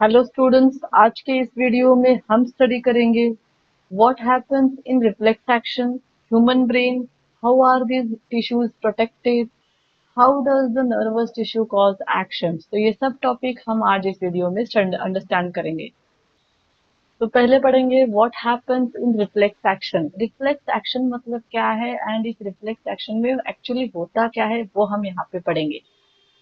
Hello students, आज के इस वीडियो में हम स्टडी करेंगे what happens in reflex action, human brain, how are these tissues protected, how does the nervous tissue cause actions. तो ये सब टॉपिक हम आज इस वीडियो में अंडरस्टैंड करेंगे। तो पहले पढ़ेंगे what happens in reflex action. Reflex action मतलब क्या है एंड इस रिफ्लेक्स एक्शन में एक्चुअली होता क्या है वो हम यहाँ पे पढ़ेंगे।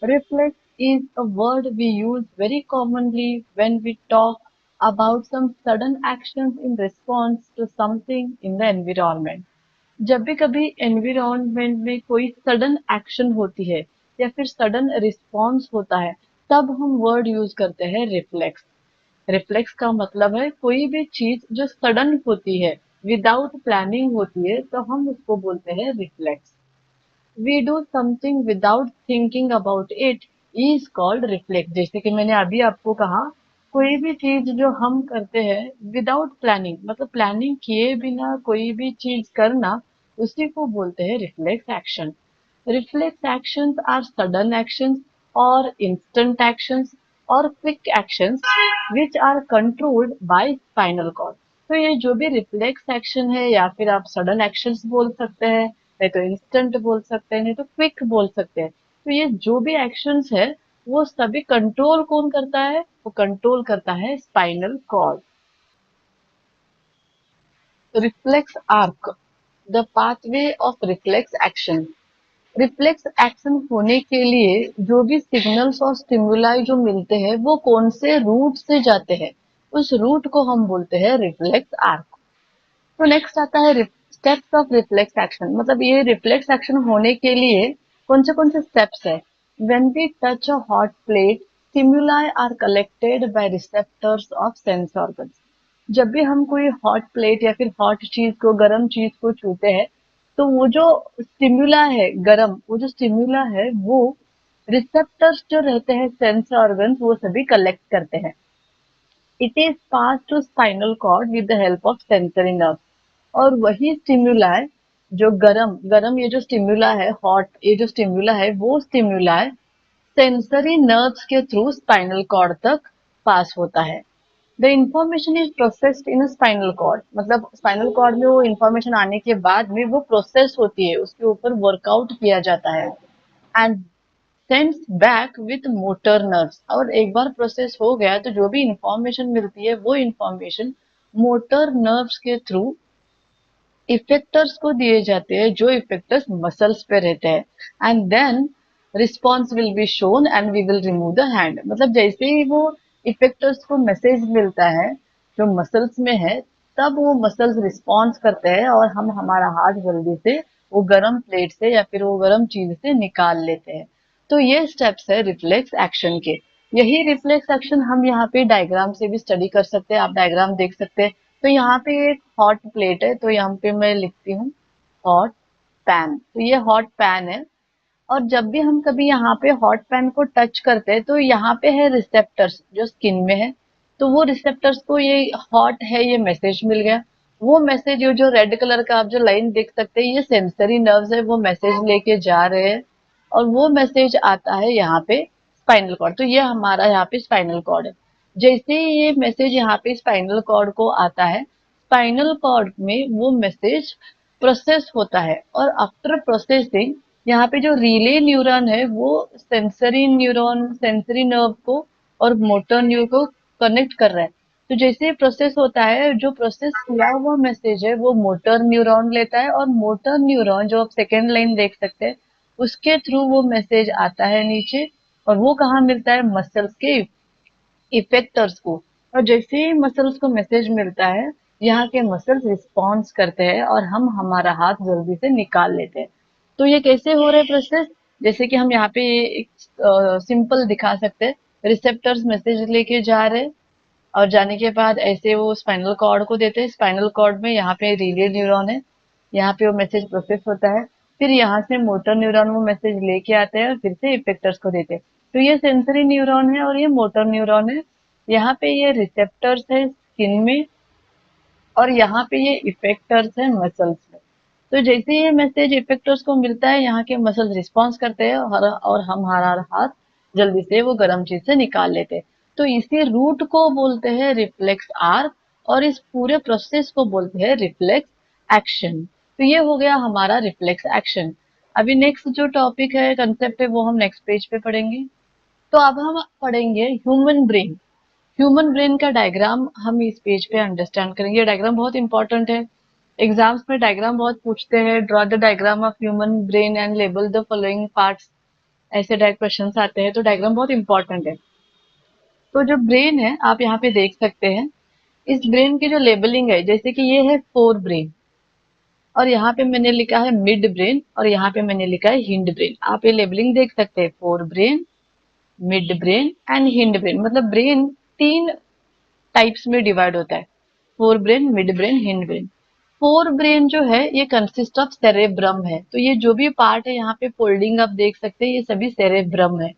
Reflex is a word we use very commonly when we talk about some sudden actions in response to something in the environment. जब भी कभी एनवायरनमेंट में कोई सडन एक्शन होती है या फिर सडन रिस्पॉन्स होता है, तब हम वर्ड यूज करते हैं रिफ्लेक्स। रिफ्लेक्स का मतलब है कोई भी चीज जो सडन होती है, विदाउट प्लानिंग होती है, तो हम उसको बोलते हैं reflex. We do something without thinking about it is called reflex। जैसे कि मैंने अभी आपको कहा, कोई भी चीज जो हम करते हैं विदाउट प्लानिंग, मतलब प्लानिंग किए बिना कोई भी चीज करना, उसी को बोलते हैं reflex action. Reflex actions are sudden actions और इंस्टेंट एक्शंस और quick actions which are controlled by spinal cord. तो ये जो भी रिफ्लेक्स एक्शन है, या फिर आप सडन एक्शंस बोल सकते हैं, नहीं तो इंस्टेंट बोल सकते हैं, नहीं तो क्विक बोल सकते हैं। तो ये जो भी एक्शंस है वो सभी कंट्रोल कौन करता है? वो कंट्रोल करता है spinal cord. Reflex arc, the pathway of reflex action. Reflex action होने के लिए जो भी सिग्नल्स और स्टिमुलाई जो मिलते हैं वो कौन से रूट से जाते हैं, उस रूट को हम बोलते हैं रिफ्लेक्स आर्क। तो नेक्स्ट आता है स्टेप्स ऑफ रिफ्लेक्स एक्शन। मतलब ये रिफ्लेक्स एक्शन होने के लिए कौन से स्टेप्स है। When we touch a hot plate, stimuli are collected by receptors of sense organs. जब भी हम कोई हॉट प्लेट या फिर हॉट चीज को, गर्म चीज को छूते हैं, तो वो जो स्टिमुला है गरम, वो जो स्टिमुला है वो रिसेप्टर्स जो रहते हैं सेंस ऑर्गन्स, वो सभी कलेक्ट करते हैं। It is pass to spinal cord with the help of sensory nerve. और वही स्टिमुला है जो गरम गरम, ये जो स्टिमुला है हॉट, ये जो स्टिमुला है वो स्टिमुला है सेंसरी नर्व्स के थ्रू स्पाइनल कॉर्ड तक पास होता है। The information is processed in spinal cord. मतलब स्पाइनल कॉर्ड में वो इंफॉर्मेशन आने के बाद में वो प्रोसेस होती है, उसके ऊपर वर्कआउट किया जाता है and sends back with motor nerves. और एक बार प्रोसेस हो गया तो जो भी इंफॉर्मेशन मिलती है वो इंफॉर्मेशन मोटर नर्व्स के थ्रू इफेक्टर्स को दिए जाते हैं, जो इफेक्टर्स मसल्स पे रहते हैं and then response will be shown and we will remove the hand. मतलब जैसे ही वो इफेक्टर्स को मैसेज मिलता है जो मसल्स में है, तब वो मसल्स रिस्पॉन्स करते हैं और हम हमारा हाथ जल्दी से वो गरम प्लेट से या फिर वो गरम चीज से निकाल लेते हैं। तो ये स्टेप्स है रिफ्लेक्स एक्शन के। यही रिफ्लेक्स एक्शन हम यहाँ पे डायग्राम से भी स्टडी कर सकते हैं। आप डायग्राम देख सकते हैं। तो यहाँ पे एक हॉट प्लेट है, तो यहाँ पे मैं लिखती हूँ हॉट पैन। तो ये हॉट पैन है, और जब भी हम कभी यहाँ पे हॉट पैन को टच करते हैं तो यहाँ पे है रिसेप्टर्स जो स्किन में है। तो वो रिसेप्टर्स को ये हॉट है ये मैसेज मिल गया। वो मैसेज, ये जो रेड कलर का आप जो लाइन देख सकते हैं, ये सेंसरी नर्व्स है, वो मैसेज लेके जा रहे हैं और वो मैसेज आता है यहाँ पे स्पाइनल कॉर्ड। तो ये हमारा यहाँ पे स्पाइनल कॉर्ड है। जैसे ही ये मैसेज यहाँ पे स्पाइनल कॉर्ड को आता है, स्पाइनल कॉर्ड में वो मैसेज प्रोसेस होता है और आफ्टर प्रोसेसिंग यहाँ पे जो रिले न्यूरॉन है वो सेंसरी न्यूरॉन, सेंसरी नर्व को और मोटर न्यूर को कनेक्ट कर रहा है। तो जैसे प्रोसेस होता है, जो प्रोसेस किया हुआ मैसेज है वो मोटर न्यूरॉन लेता है, और मोटर न्यूरॉन जो आप सेकेंड लाइन देख सकते हैं, उसके थ्रू वो मैसेज आता है नीचे, और वो कहाँ मिलता है? मसल्स के इफेक्टर्स को। और जैसे ही मसल्स को मैसेज मिलता है, यहाँ के मसल्स रिस्पॉन्स करते हैं और हम हमारा हाथ जल्दी से निकाल लेते हैं। तो ये कैसे हो रहा है प्रोसेस? जैसे कि हम यहाँ पे एक सिंपल दिखा सकते हैं। रिसेप्टर्स मैसेज लेके जा रहे हैं और जाने के बाद ऐसे वो स्पाइनल कॉर्ड को देते हैं। स्पाइनल कॉर्ड में यहाँ पे रिले न्यूरॉन है, यहाँ पे वो मैसेज प्रोसेस होता है, फिर यहाँ से मोटर न्यूरॉन वो मैसेज लेके आते हैं और फिर से इफेक्टर्स को देते हैं। तो ये सेंसरी न्यूरॉन है और ये मोटर न्यूरॉन है। यहाँ पे ये रिसेप्टर्स है स्किन में, और यहाँ पे ये इफेक्टर्स है मसल्स में। तो जैसे ये मैसेज इफेक्टर्स को मिलता है, यहाँ के मसल्स रिस्पॉन्स करते हैं और हम हमारा हाथ जल्दी से वो गर्म चीज से निकाल लेते हैं। तो इसी रूट को बोलते हैं रिफ्लेक्स आर्क और इस पूरे प्रोसेस को बोलते हैं रिफ्लेक्स एक्शन। तो ये हो गया हमारा रिफ्लेक्स एक्शन। अभी नेक्स्ट जो टॉपिक है, कंसेप्ट है, वो हम नेक्स्ट पेज पे पढ़ेंगे। तो अब हम पढ़ेंगे ह्यूमन ब्रेन। ह्यूमन ब्रेन का डायग्राम हम इस पेज पे अंडरस्टैंड करेंगे। ये डायग्राम बहुत इंपॉर्टेंट है, एग्जाम्स में डायग्राम बहुत पूछते हैं। Draw the diagram of human brain and label the following parts, ऐसे डायरेक्ट क्वेश्चंस आते हैं, तो डायग्राम बहुत इंपॉर्टेंट है। तो जो ब्रेन है आप यहाँ पे देख सकते हैं, इस ब्रेन की जो लेबलिंग है, जैसे कि ये है फोर ब्रेन और यहाँ पे मैंने लिखा है मिड ब्रेन और यहाँ पे मैंने लिखा है हिंड ब्रेन। आप ये लेबलिंग देख सकते हैं, four brain, mid brain and hind brain. मतलब ब्रेन तीन टाइप्स में डिवाइड होता है, fore brain, mid brain, hind brain. Fore brain जो है ये कंसिस्ट ऑफ सेरेब्रम है। तो ये जो भी पार्ट है यहाँ पे फोल्डिंग आप देख सकते हैं, ये सभी सेरेब्रम है।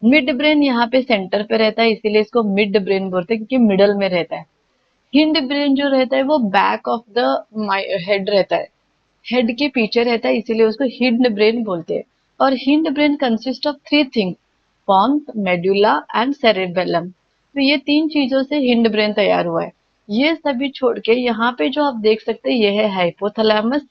मिड ब्रेन यहाँ पे सेंटर पे रहता है, इसीलिए इसको मिड ब्रेन बोलते हैं, क्योंकि मिडल में रहता है। हिंड ब्रेन जो रहता है वो बैक ऑफ द हेड रहता है, हेड के पीछे रहता है, इसीलिए उसको हिंड ब्रेन बोलते हैं। और hind brain consist of three things, pons, medulla and cerebellum. तो ये तीन चीजों से हिंड ब्रेन तैयार हुआ है। ये सभी छोड़ के यहाँ पे जो आप देख सकते हैं, ये है हाइपोथैलेमस,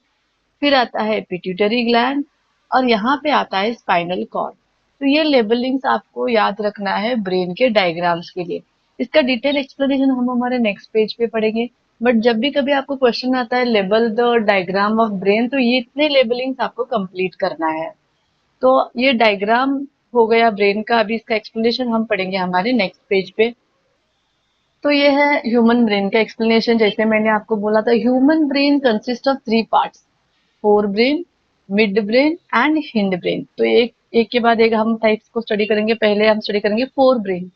फिर आता है पिट्यूटरी ग्लैंड और यहाँ पे आता है स्पाइनल कॉर्ड। तो ये लेबलिंग्स आपको याद रखना है ब्रेन के डायग्राम्स के लिए। इसका डिटेल एक्सप्लेनेशन हम हमारे नेक्स्ट पेज पे पढ़ेंगे। बट जब भी कभी आपको क्वेश्चन आता है label the diagram of brain, तो ये इतने लेबलिंग्स आपको कंप्लीट करना है। तो ये डायग्राम हो गया ब्रेन का। अभी इसका एक्सप्लेनेशन हम पढ़ेंगे हमारे नेक्स्ट पेज पे। तो ये है ह्यूमन ब्रेन का एक्सप्लेनेशन। जैसे मैंने आपको बोला था, human brain consist of three parts, four brain, mid brain and hind brain. तो एक एक के बाद एक हम टाइप्स को स्टडी करेंगे। पहले हम स्टडी करेंगे fore brain.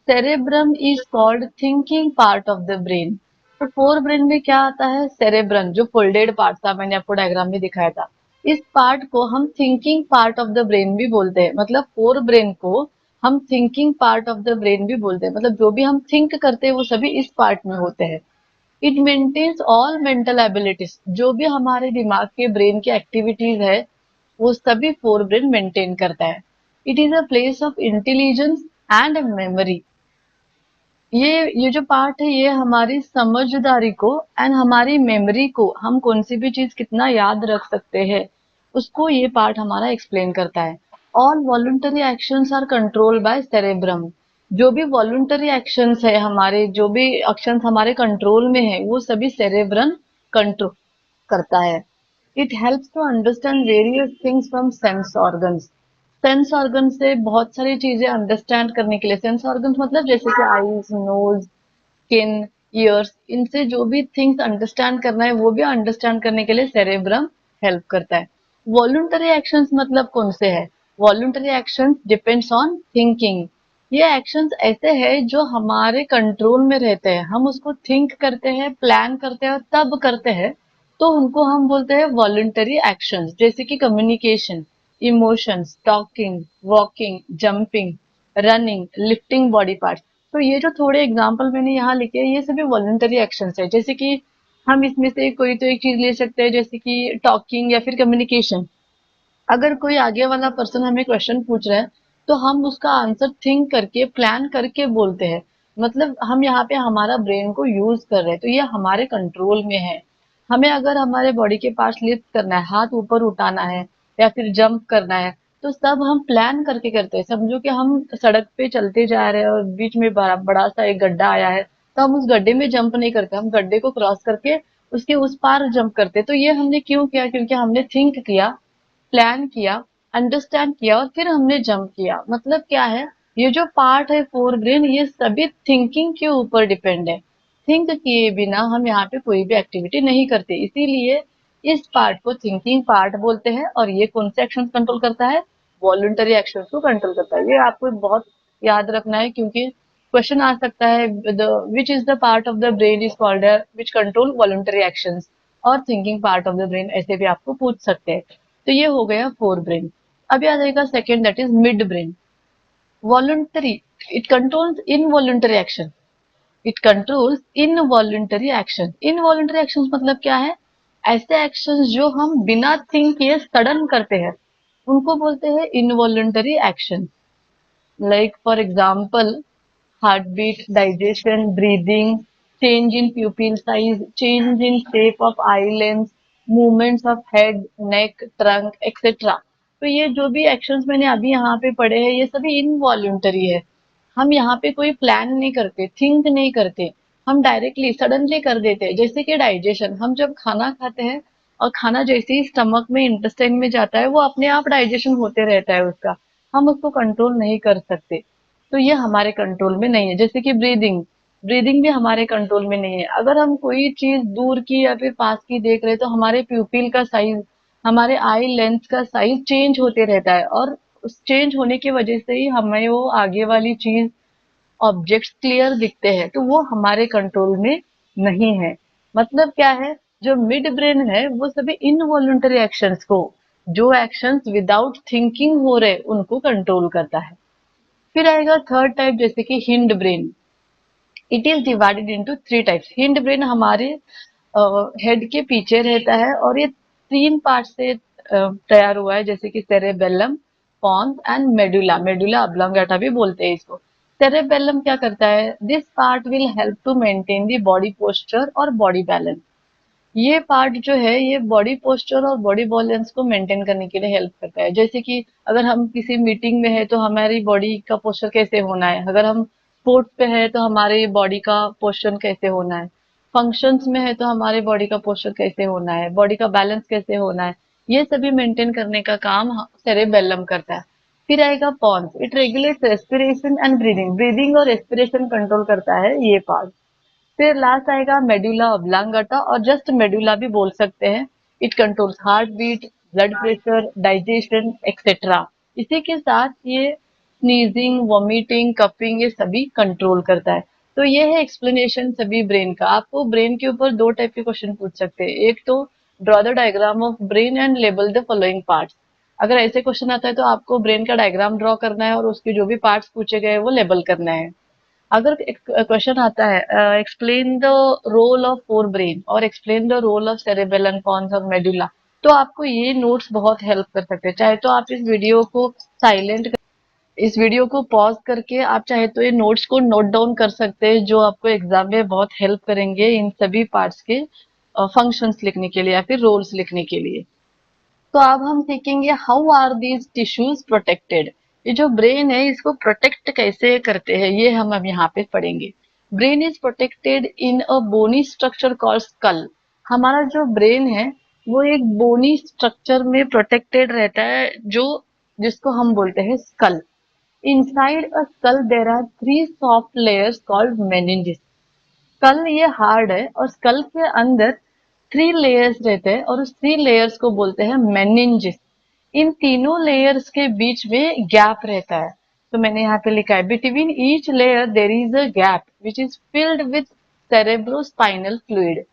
Cerebrum is called thinking part of the brain. तो फोर ब्रेन में क्या आता है, सेरेब्रम जो फोल्डेड पार्ट था, मैंने आपको डायग्राम में दिखाया था, इस पार्ट को हम thinking part of the brain भी बोलते हैं। मतलब फोर ब्रेन को हम thinking part of the brain भी बोलते हैं। मतलब जो भी हम थिंक करते हैं वो सभी इस पार्ट में होते हैं। It maintains all mental abilities, जो भी हमारे दिमाग के ब्रेन की एक्टिविटीज है वो सभी फोर ब्रेन मेंटेन करता है। It is a place of intelligence and memory. ये जो पार्ट है ये हमारी समझदारी को एंड हमारी मेमोरी को, हम कौन सी भी चीज कितना याद रख सकते हैं, उसको ये पार्ट हमारा एक्सप्लेन करता है। All voluntary actions are control by cerebrum. जो भी वॉलंटरी एक्शंस है हमारे, जो भी एक्शंस हमारे कंट्रोल में है, वो सभी सेरेब्रम कंट्रोल करता है। It helps to understand various things from sense organs. Sense organ से बहुत सारी चीजें अंडरस्टैंड करने के लिए, सेंस ऑर्गन्स मतलब जैसे कि आईज, नोज, स्किन, ईयर्स, इनसे जो भी थिंग्स अंडरस्टैंड करना है वो भी अंडरस्टैंड करने के लिए सेरेब्रम हेल्प करता है। वॉलंटरी एक्शंस मतलब कौन से है, voluntary actions depends on thinking. ये एक्शंस ऐसे हैं जो हमारे कंट्रोल में रहते हैं, हम उसको थिंक करते हैं, प्लान करते हैं और तब करते हैं, तो उनको हम बोलते हैं वॉलंटरी एक्शंस। जैसे कि communication, emotions, talking, walking, jumping, running, lifting body parts. तो ये जो थोड़े एग्जाम्पल मैंने यहाँ लिखे हैं, ये सभी वॉलंटरी एक्शंस है। जैसे कि हम इसमें से कोई तो एक चीज ले सकते हैं, जैसे कि टॉकिंग या फिर कम्युनिकेशन। अगर कोई आगे वाला पर्सन हमें क्वेश्चन पूछ रहा है, तो हम उसका आंसर थिंक करके, प्लान करके बोलते हैं। मतलब हम यहाँ पे हमारा ब्रेन को यूज कर रहे हैं, तो ये हमारे कंट्रोल में है। हमें अगर हमारे बॉडी के पार्ट्स लिफ्ट करना है, हाथ ऊपर उठाना है या फिर जंप करना है, तो सब हम प्लान करके करते हैं। समझो कि हम सड़क पे चलते जा रहे हैं और बीच में बड़ा बड़ा सा एक गड्ढा आया है, तो हम उस गड्ढे में जंप नहीं करते, हम गड्ढे को क्रॉस करके उसके उस पार जंप करते। तो ये हमने क्यों किया, क्योंकि हमने थिंक किया, प्लान किया, अंडरस्टैंड किया और फिर हमने जंप किया। मतलब क्या है, ये जो पार्ट है फोर ब्रेन, ये सभी थिंकिंग के ऊपर डिपेंड है। थिंक किए बिना हम यहाँ पे कोई भी एक्टिविटी नहीं करते, इसीलिए इस पार्ट को थिंकिंग पार्ट बोलते हैं। और ये कौन से एक्शन कंट्रोल करता है, वॉलंटरी एक्शन को कंट्रोल करता है। ये आपको बहुत याद रखना है, क्योंकि क्वेश्चन आ सकता है, which is the part of the brain is called which control voluntary actions और thinking part of the brain, ऐसे भी आपको पूछ सकते हैं। तो ये हो गया फोर ब्रेन। अभी आ जाएगा second, that is mid brain. Voluntary, it controls involuntary action, it controls involuntary action. Involuntary action मतलब क्या है, ऐसे एक्शन जो हम बिना थिंक किए सडन करते हैं, उनको बोलते हैं involuntary action. Like for example, heart beat, digestion, breathing, change in pupil size, change in shape of eye lens, movements of head, neck, trunk etcetera. तो ये जो भी एक्शंस मैंने अभी यहाँ पे पढ़े हैं, ये सभी इनवॉल्यूंटरी है। हम यहाँ पे कोई प्लान नहीं करते, थिंक नहीं करते, हम डायरेक्टली सडनली कर देते हैं। जैसे कि डाइजेशन, हम जब खाना खाते हैं और खाना जैसे ही स्टमक में, इंटेस्टाइन में जाता है, वो अपने आप डाइजेशन होते रहता है उसका, हम उसको कंट्रोल नहीं कर सकते। तो ये हमारे कंट्रोल में नहीं है। जैसे कि ब्रीदिंग, ब्रीदिंग भी हमारे कंट्रोल में नहीं है। अगर हम कोई चीज दूर की या फिर पास की देख रहे हैं, तो हमारे प्यूपिल का साइज, हमारे आई लेंस का साइज चेंज होते रहता है, और उस चेंज होने की वजह से ही हमें वो आगे वाली चीज, ऑब्जेक्ट्स क्लियर दिखते हैं। तो वो हमारे कंट्रोल में नहीं है। मतलब क्या है, जो मिड ब्रेन है वो सभी इनवॉल्युंटरी एक्शंस को, जो एक्शंस विदाउट थिंकिंग हो रहे, उनको कंट्रोल करता है। फिर आएगा थर्ड टाइप, जैसे कि hind brain. It is divided into three types. Hind brain हमारे हेड के पीछे रहता है, और ये तीन पार्ट से तैयार हुआ है, जैसे कि cerebellum, pons and medulla. Medulla oblongata भी बोलते हैं इसको। सेरेबेलम क्या करता है, this part will help to maintain the body posture और बॉडी बैलेंस। ये पार्ट जो है, ये बॉडी पोस्चर और बॉडी बैलेंस को मेंटेन करने के लिए हेल्प करता है। जैसे कि अगर हम किसी मीटिंग में है, तो हमारी बॉडी का पोस्चर कैसे होना है, अगर हम स्पोर्ट्स पे है तो हमारे बॉडी का पोस्चर कैसे होना है, फंक्शंस में है तो हमारे बॉडी का पोस्चर कैसे होना है, बॉडी का बैलेंस कैसे होना है, ये सभी मेंटेन करने का काम सेरेबेलम करता है। फिर आएगा pons, it regulates respiration and breathing. Breathing और रेस्पिरेशन कंट्रोल करता है ये पार्ट। फिर लास्ट आएगा मेडुला ऑब्लांगेटा, और जस्ट मेडुला भी बोल सकते हैं। It controls heart beat, blood pressure, digestion etcetera. इसी के साथ ये स्नीजिंग, वॉमिटिंग, कपिंग, ये सभी कंट्रोल करता है। तो ये है एक्सप्लेनेशन सभी ब्रेन का। आपको ब्रेन के ऊपर दो टाइप के क्वेश्चन पूछ सकते हैं। एक तो draw the diagram of brain and label the following parts. अगर ऐसे क्वेश्चन आता है तो आपको ब्रेन का डायग्राम ड्रॉ करना है, और उसके जो भी पार्ट्स पूछे गए वो लेबल करना है। अगर क्वेश्चन आता है, explain the role of forebrain और explain the role of cerebellum, pons और मेडुला, तो आपको ये नोट्स बहुत हेल्प कर सकते हैं। चाहे तो आप इस वीडियो को साइलेंट, इस वीडियो को पॉज करके आप चाहे तो ये नोट्स को नोट डाउन कर सकते हैं, जो आपको एग्जाम में बहुत हेल्प करेंगे इन सभी पार्ट्स के फंक्शंस लिखने के लिए या फिर रोल्स लिखने के लिए। तो अब हम सीखेंगे how are these tissues protected. ये जो ब्रेन है, इसको प्रोटेक्ट कैसे करते हैं, ये हम अब यहाँ पे पढ़ेंगे। Brain is protected in a bony structure called skull. हमारा जो ब्रेन है, वो एक बोनी स्ट्रक्चर में प्रोटेक्टेड रहता है, जो जिसको हम बोलते हैं skull. Inside a skull there are three soft layers called meninges. Skull ये हार्ड है, और स्कल के अंदर थ्री लेयर्स रहते हैं, और उस थ्री लेयर्स को बोलते हैं मेनिंजेस। इन तीनों लेयर्स के बीच में गैप रहता है। तो मैंने यहाँ पे लिखा है, between each layer there is a gap which is filled with cerebrospinal fluid.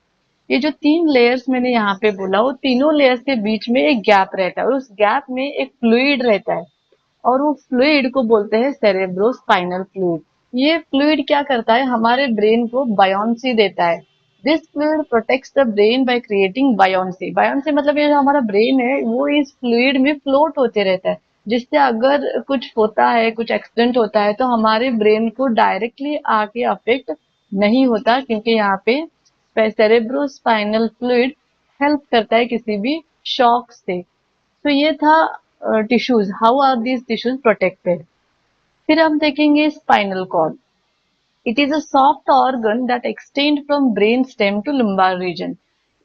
ये जो तीन लेयर्स मैंने यहाँ पे बोला, वो तीनों लेयर्स के बीच में एक गैप रहता है, और उस गैप में एक फ्लूइड रहता है, और वो फ्लूइड को बोलते हैं सेरेब्रोस्पाइनल फ्लूइड। ये फ्लूइड क्या करता है, हमारे ब्रेन को बायोन्सी देता है। This fluid protects the brain by creating buoyancy. Buoyancy मतलब ये जो हमारा ब्रेन है, वो इस फ्लूइड में फ्लोट होते रहता है, जिससे अगर कुछ होता है, कुछ एक्सीडेंट होता है, तो हमारे ब्रेन को डायरेक्टली आके अफेक्ट नहीं होता, क्योंकि यहाँ पे सेरेब्रोस्पाइनल फ्लूइड हेल्प करता है किसी भी शॉक से। तो ये था tissues, how are these tissues protected. फिर हम देखेंगे spinal cord. It is a soft organ that extend from brain stem to lumbar region.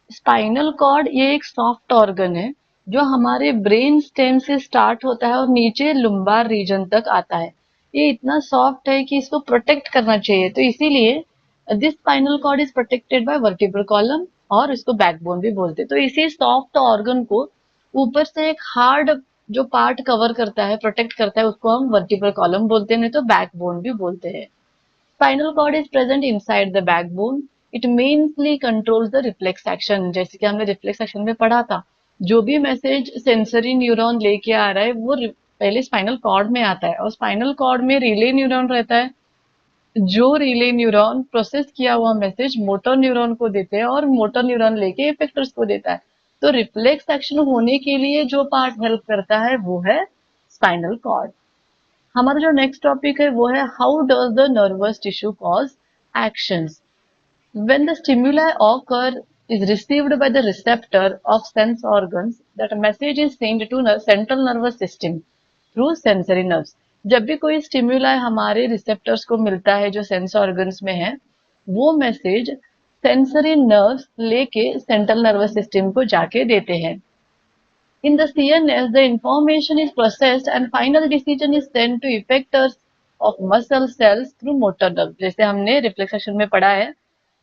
Spinal cord ये एक सॉफ्ट ऑर्गन है, जो हमारे ब्रेन स्टेम से स्टार्ट होता है और नीचे लुम्बार रीजन तक आता है। ये इतना सॉफ्ट है कि इसको प्रोटेक्ट करना चाहिए, तो इसीलिए this spinal cord is protected by vertebral column, और इसको बैकबोन भी बोलते हैं। तो इसी सॉफ्ट ऑर्गन को ऊपर से एक हार्ड जो पार्ट कवर करता है, प्रोटेक्ट करता है, उसको हम वर्टिब्रल कॉलम बोलते हैं, नहीं तो बैकबोन भी बोलते हैं। Spinal cord is present inside the backbone. It mainly controls the reflex action. जैसे कि हमने रिफ्लेक्स एक्शन में पढ़ा था, जो भी मैसेज सेंसरी न्यूरॉन लेके आ रहा है, वो पहले स्पाइनल कॉर्ड में आता है, और स्पाइनल कॉर्ड में रिले न्यूरॉन रहता है। जो रिले न्यूरॉन प्रोसेस किया हुआ मैसेज मोटर न्यूरॉन को देते हैं, और मोटर न्यूरॉन लेके इफेक्टर्स को देता है। तो रिफ्लेक्स एक्शन होने के लिए जो पार्ट हेल्प करता है, वो है स्पाइनल कॉर्ड। हमारा जो नेक्स्ट टॉपिक है वो है how does the nervous tissue cause actions. When the stimuli occur is received by the receptor of sense organs, that message is sent to central nervous system through sensory nerves. जब भी कोई स्टिम्युलाई हमारे receptors को मिलता है जो sense organs में है, वो मैसेज सेंसरी नर्व्स लेके सेंट्रल नर्वस सिस्टम को जाके देते हैं. In the CNS, the information is processed and final decision is sent to effectors of muscle cells through motor nerve. जैसे हमने रिफ्लेक्सेशन में पढ़ा है,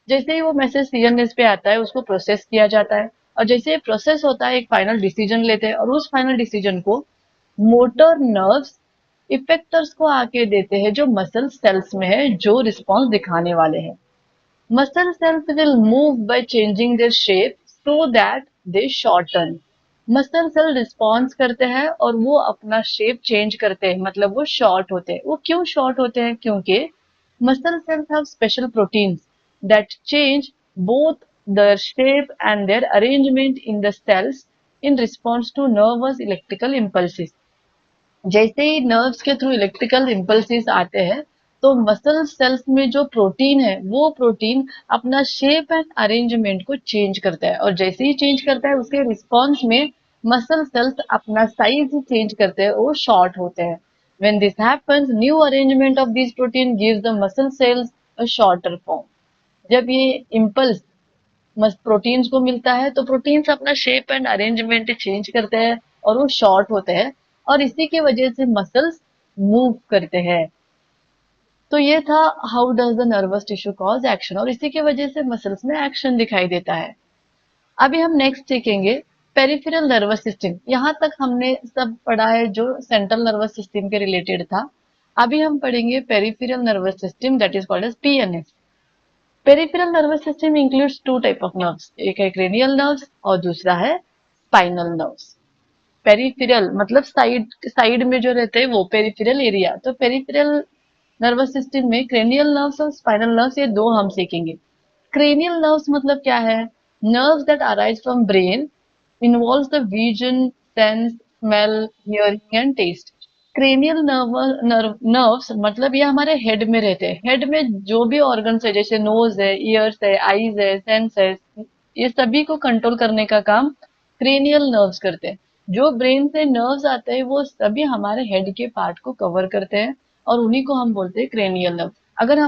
जैसे ही वो मैसेज सीएनएस पे आता है उसको प्रोसेस किया जाता है और जैसे ही प्रोसेस होता है एक फाइनल डिसीजन लेते हैं और उस फाइनल डिसीजन को मोटर नर्व्स इफेक्टर्स को आके देते हैं जो मसल सेल्स में है जो रिस्पॉन्स दिखाने वाले हैं. Muscle cells will move by changing their shape so that they shorten. Muscle cell response करते हैं और वो अपना शेप चेंज करते हैं, मतलब वो शॉर्ट होते हैं. वो क्यों शॉर्ट होते हैं? क्योंकि muscle cells have special proteins that change both their shape and their arrangement in the cells in response to nervous electrical impulses. जैसे ही नर्व्स के थ्रू इलेक्ट्रिकल इम्पल्सिस आते हैं तो मसल सेल्स में जो प्रोटीन है वो प्रोटीन अपना शेप एंड अरेंजमेंट को चेंज करता है और जैसे ही चेंज करता है उसके रिस्पॉन्स में मसल सेल्स अपना साइज ही चेंज करते हैं, वो शॉर्ट होते हैं. When this happens new arrangement of this protein gives the muscle cells a shorter form. जब ये इम्पल्स प्रोटीन्स को मिलता है तो प्रोटीन्स अपना शेप एंड अरेंजमेंट चेंज करते हैं और वो शॉर्ट होते हैं और इसी की वजह से मसल्स मूव करते हैं. तो ये था how does the nervous tissue cause action और इसी की वजह से मसल्स में एक्शन दिखाई देता है. अभी हम नेक्स्ट सीखेंगे पेरिफेरल नर्वस सिस्टम. यहाँ तक हमने सब पढ़ा है जो सेंट्रल नर्वस सिस्टम के रिलेटेड था. अभी हम पढ़ेंगे peripheral nervous system that is called as PNS. Peripheral nervous system includes two type of nerves. एक है क्रेनियल नर्व्स और दूसरा है स्पाइनल नर्व्स. पेरिफेरल मतलब साइड साइड में जो रहते हैं वो पेरिफेरल एरिया. तो पेरिफेरल नर्वस सिस्टम में क्रेनियल नर्व्स और स्पाइनल नर्व्स ये दो हम सीखेंगे. क्रेनियल नर्व्स मतलब क्या है? Nerves that arise from brain, involves the vision, sense, smell, hearing and taste. Cranial nerves मतलब ये हमारे हेड में रहते हैं. हेड में जो भी ऑर्गन्स है जैसे नोज है, ईयर्स है, आईज है, सेंस है, ये सभी को कंट्रोल करने का काम क्रेनियल नर्व्स करते हैं. जो ब्रेन से नर्व्स आते हैं वो सभी हमारे हेड के पार्ट को कवर करते हैं और उन्हीं को हम बोलते हैं क्रेनियल नर्व. अगर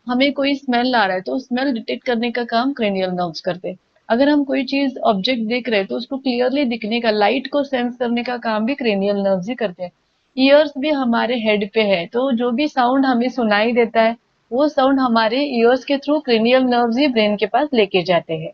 हमें कोई स्मेल आ रहा है तो स्मेल डिटेक्ट करने का काम क्रेनियल नर्व्स करते हैं. अगर हम कोई चीज ऑब्जेक्ट देख रहे हैं तो उसको क्लियरली दिखने का, लाइट को सेंस करने का काम भी क्रेनियल नर्व्स ही करते हैं. ईयर्स भी हमारे हेड पे है तो जो भी साउंड हमें सुनाई देता है वो साउंड हमारे ईयर्स के थ्रू क्रेनियल नर्व्स ही ब्रेन के पास लेके जाते हैं.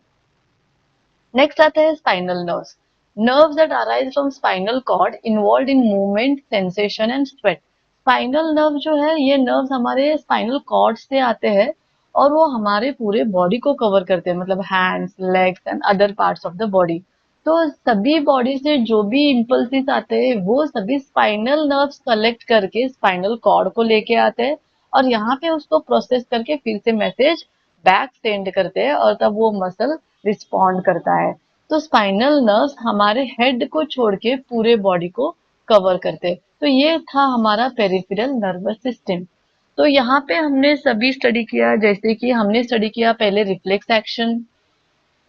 नेक्स्ट आता है spinal nerves. Nerves that arise from spinal cord involve in movement, sensation and sweat. Spinal nerve जो है ये नर्व्स हमारे स्पाइनल कॉर्ड से आते हैं और वो हमारे पूरे बॉडी को कवर करते हैं, मतलब hands, legs and other parts of the body. तो सभी बॉडी से जो भी इम्पल्सिस आते हैं वो सभी स्पाइनल नर्व्स कलेक्ट करके स्पाइनल कॉर्ड को लेके आते हैं और यहाँ पे उसको प्रोसेस करके फिर से मैसेज बैक सेंड करते हैं और तब वो मसल रिस्पॉन्ड करता है. तो स्पाइनल नर्व्स हमारे हेड को छोड़ के पूरे बॉडी को कवर करते हैं. तो ये था हमारा पेरिफेरल नर्वस सिस्टम. तो यहाँ पे हमने सभी स्टडी किया, जैसे कि हमने स्टडी किया पहले रिफ्लेक्स एक्शन.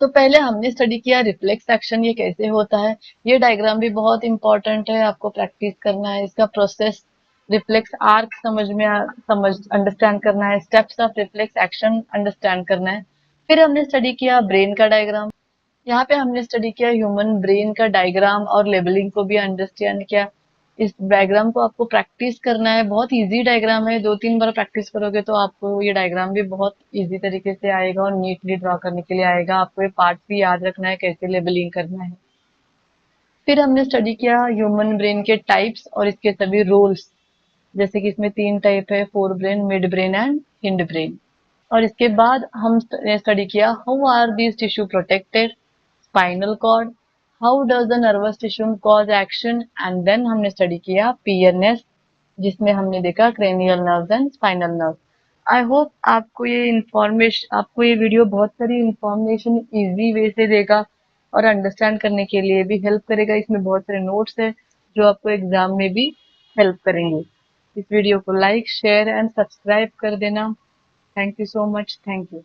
तो पहले हमने स्टडी किया रिफ्लेक्स एक्शन ये कैसे होता है. ये डायग्राम भी बहुत इंपॉर्टेंट है, आपको प्रैक्टिस करना है इसका प्रोसेस. रिफ्लेक्स आर्क समझ अंडरस्टैंड करना है, steps of reflex action understand करना है. फिर हमने स्टडी किया ब्रेन का डायग्राम. यहाँ पे हमने स्टडी किया ह्यूमन ब्रेन का डायग्राम और लेबलिंग को भी अंडरस्टैंड किया. इस डायग्राम को आपको प्रैक्टिस करना है, बहुत इजी डायग्राम है, 2-3 बार प्रैक्टिस करोगे तो आपको ये डायग्राम भी बहुत इजी तरीके से आएगा और नीटली ड्रॉ करने के लिए आएगा. आपको ये पार्ट भी याद रखना है कैसे लेबलिंग करना है. फिर हमने स्टडी किया ह्यूमन ब्रेन के टाइप्स और इसके सभी रोल्स. जैसे कि इसमें 3 टाइप है, fore brain, mid brain and hind brain. और इसके बाद हम स्टडी किया how are these tissue protected, spinal cord, how does the nervous tissue cause action and then हमने स्टडी किया पीएनएस जिसमें हमने देखा cranial nerves and spinal nerve. I hope आपको ये वीडियो बहुत सारी इंफॉर्मेशन इजी वे से देगा और अंडरस्टैंड करने के लिए भी हेल्प करेगा. इसमें बहुत सारे नोट्स है जो आपको एग्जाम में भी हेल्प करेंगे. इस वीडियो को लाइक शेयर एंड सब्सक्राइब कर देना। Thank you so much. Thank you.